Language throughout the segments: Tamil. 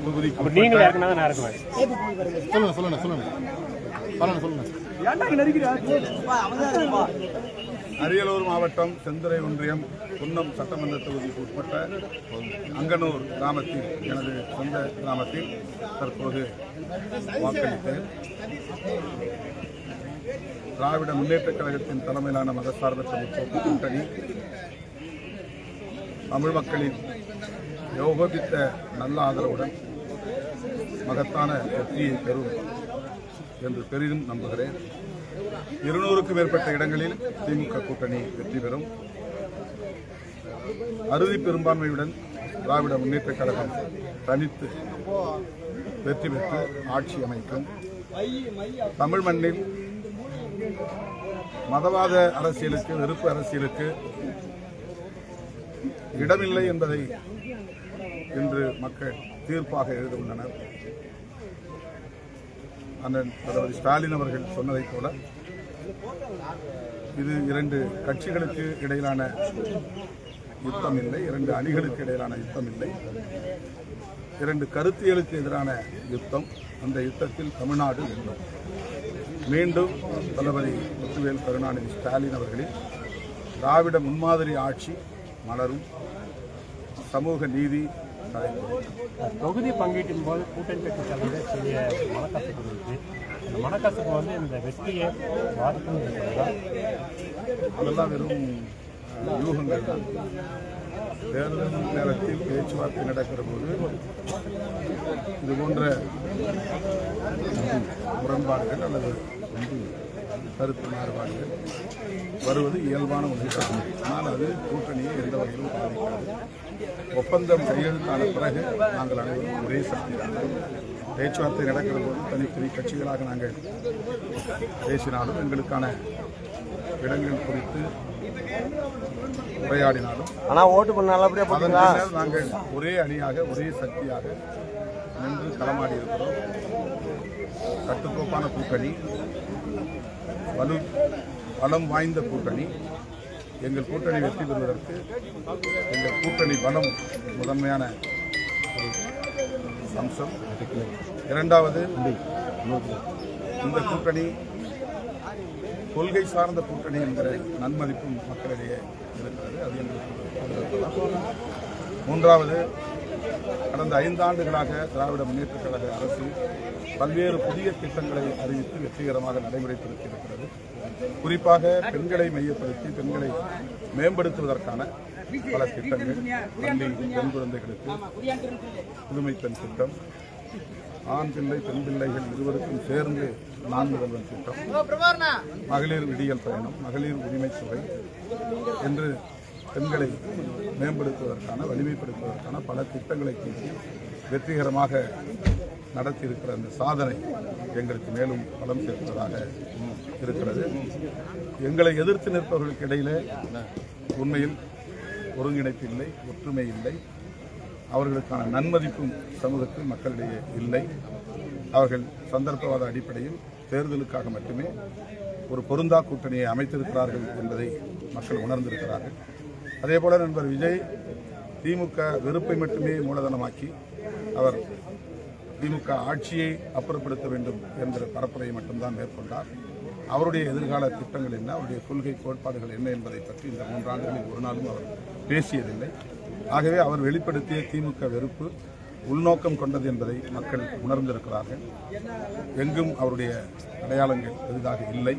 தொகுதிக்கு அரியலூர் மாவட்டம் செந்துறை ஒன்றியம் குன்னம் சட்டமன்ற தொகுதிக்கு உட்பட்ட அங்கனூர் கிராமத்தில் எனது சொந்த கிராமத்தில் தற்போது வாக்களித்து திராவிட முன்னேற்றக் கழகத்தின் தலைமையிலான மதசார்பற்ற முற்போக்கு கூட்டணி தமிழ் மக்களின் யோகோபித்த நல்ல ஆதரவுடன் மகத்தான வெற்றியை பெறும் என்று பெரிதும் நம்புகிறேன். 200க்கும் மேற்பட்ட இடங்களில் திமுக கூட்டணி வெற்றி பெறும். அறுதி பெரும்பான்மையுடன் திராவிட முன்னேற்றக் கழகம் தனித்து வெற்றி பெற்று ஆட்சி அமைக்கும். தமிழ் மண்ணில் மதவாத அரசியலுக்கு, வெறுப்பு அரசியலுக்கு இடமில்லை என்பதை இன்று மக்கள் தீர்ப்பாக எழுதுகின்றனர். அண்ணன் தலைவர் ஸ்டாலின் அவர்கள் சொன்னதைப் போல இது 2 கட்சிகளுக்கு இடையிலான யுத்தம் இல்லை, 2 அணிகளுக்கு இடையிலான யுத்தம் இல்லை, 2 கருத்தியலுக்கு எதிரான யுத்தம். அந்த யுத்தத்தில் தமிழ்நாடு வெல்லும். மீண்டும் தளபதி முத்துவேல் கருணாநிதி ஸ்டாலின் அவர்களின் திராவிட முன்மாதிரி ஆட்சி மலரும். சமூக நீதி தொகுதி பங்கீட்டின் போது கூட்டணி கட்சி தலைவர் சிறிய மனக்கசப்பு இருக்கு. அந்த மனக்கசப்பு இந்த வெற்றியை பாதிக்கும். அதெல்லாம் வெறும் யூகங்கள் தான். தேர்தல் நேரத்தில் பேச்சுவார்த்தை நடக்கிற போது இது போன்ற முரண்பாடுகள் அல்லது கருத்து மாறுபாடுகள் வருவது இயல்பான ஒன்றுதான். ஆனால் அது கூட்டணியை எந்த வகையிலும் பாதிக்காது. ஒப்பந்தம் கையெழுத்தான பிறகு நாங்கள் அனைவரும் ஒரே சக்தி தான். பேச்சுவார்த்தை நடக்கிற போது தனித்தனி கட்சிகளாக நாங்கள் பேசினாலும், எங்களுக்கான இடங்கள் குறித்து உரையாடினாலும், நாங்கள் ஒரே அணியாக ஒரே சக்தியாக நின்று களமாடி இருக்கிறோம். கட்டுக்கோப்பான கூட்டணி, பலம் வாய்ந்த கூட்டணி. எங்கள் கூட்டணி வெற்றி பெறுவதற்கு எங்கள் கூட்டணி பலம் முதன்மையான ஒரு அம்சம். இரண்டாவது, இந்த கூட்டணி கொள்கை சார்ந்த கூட்டணி என்கிற நன்மதிப்பும் மக்களிடையே இருக்கிறது. அது எங்களுக்கு. மூன்றாவது, கடந்த 5 ஆண்டுகளாக திராவிட முன்னேற்றக் கழக அரசு பல்வேறு புதிய திட்டங்களை அறிவித்து வெற்றிகரமாக நடைமுறைப்படுத்தியிருக்கிறது. குறிப்பாக பெண்களை மையப்படுத்தி பெண்களை மேம்படுத்துவதற்கான பல திட்டங்கள். பள்ளி பெண் குழந்தைகளுக்கு புதுமை பெண் திட்டம், ஆண் பிள்ளை பெண் பிள்ளைகள் இருவருக்கும் சேர்ந்து 4 முதல்வன் திட்டம், மகளிர் விடியல் பயணம், மகளிர் உரிமைத்துறை என்று பெண்களை மேம்படுத்துவதற்கான, வலிமைப்படுத்துவதற்கான பல திட்டங்களை தீட்டி வெற்றிகரமாக நடத்தியிருக்கிற அந்த சாதனை எங்களுக்கு மேலும் பலம் சேர்ப்பதாக இருக்கிறது. எங்களை எதிர்த்து நிற்பவர்களுக்கு இடையிலே உண்மையில் ஒருங்கிணைப்பு இல்லை, ஒற்றுமை இல்லை. அவர்களுக்கான நன்மதிப்பும் சமூகத்தில் மக்களிடையே இல்லை. அவர்கள் சந்தர்ப்பவாத அடிப்படையில் தேர்தலுக்காக மட்டுமே ஒரு பொருந்தா கூட்டணியை அமைத்திருக்கிறார்கள் என்பதை மக்கள் உணர்ந்திருக்கிறார்கள். அதேபோல நண்பர் விஜய் திமுக வெறுப்பை மட்டுமே மூலதனமாக்கி அவர் திமுக ஆட்சியை அப்புறப்படுத்த வேண்டும் என்ற பரப்புரையை மட்டும்தான் மேற்கொண்டார். அவருடைய எதிர்கால திட்டங்கள் என்ன, அவருடைய கொள்கை கோட்பாடுகள் என்ன என்பதை பற்றி இந்த 3 ஆண்டுகளில் ஒரு நாளும் அவர் பேசியதில்லை. ஆகவே அவர் வெளிப்படுத்திய திமுக வெறுப்பு உள்நோக்கம் கொண்டது என்பதை மக்கள் உணர்ந்திருக்கிறார்கள். எங்கும் அவருடைய அடையாளங்கள் பெரிதாக இல்லை.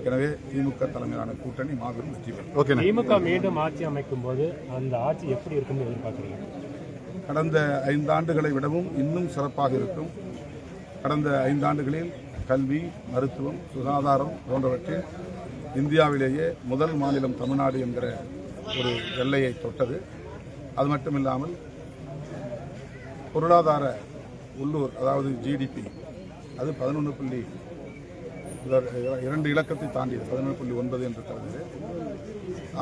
எனவே திமுக தலைமையிலான கூட்டணி மாபெரும் வெற்றி பெறும். திமுக மீண்டும் ஆட்சி அமைக்கும் போது அந்த ஆட்சி எப்படி இருக்கும் எதிர்பார்க்கிறீங்க? கடந்த 5 ஆண்டுகளை விடவும் இன்னும் சிறப்பாக இருக்கும். கடந்த 5 ஆண்டுகளில் கல்வி, மருத்துவம், சுகாதாரம் போன்றவற்றில் இந்தியாவிலேயே முதல் மாநிலம் தமிழ்நாடு என்கிற ஒரு எல்லையை தொட்டது. அது மட்டுமில்லாமல் பொருளாதார உள்ளூர், அதாவது ஜிடிபி, அது 11.2 இலக்கத்தை தாண்டியது. 11.9 என்று கருது.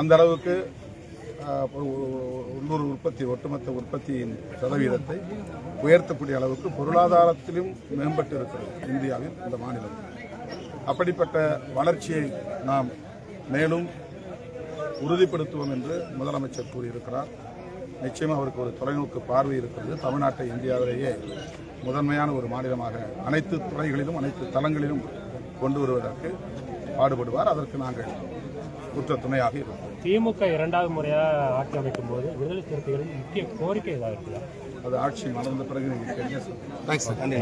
அந்த அளவுக்கு உள்ளூர் உற்பத்தி, ஒட்டுமொத்த உற்பத்தியின் சதவீதத்தை உயர்த்தக்கூடிய அளவுக்கு பொருளாதாரத்திலும் மேம்பட்டு இருக்கிறது இந்தியாவில் இந்த மாநிலம். அப்படிப்பட்ட வளர்ச்சியை நாம் மேலும் உறுதிப்படுத்துவோம் என்று முதலமைச்சர் கூறியிருக்கிறார். நிச்சயமாக அவருக்கு ஒரு தொலைநோக்கு பார்வை இருக்கிறது. தமிழ்நாட்டை இந்தியாவிலேயே முதன்மையான ஒரு மாநிலமாக அனைத்து துறைகளிலும் அனைத்து தளங்களிலும் கொண்டு வருவதற்கு பாடுபடுவார். அதற்கு நாங்கள் உற்ற துணையாக இருப்போம். திமுக இரண்டாவது முறையாக ஆட்சி அமைக்கும் போது விடுதலை சிறுத்தைகளின் முக்கிய கோரிக்கை ஏதாவது இருக்குதா? அது ஆட்சி மலர்ந்த பிறகு நீங்கள் கேட்க தேங்க்ஸ் சார். நன்றி.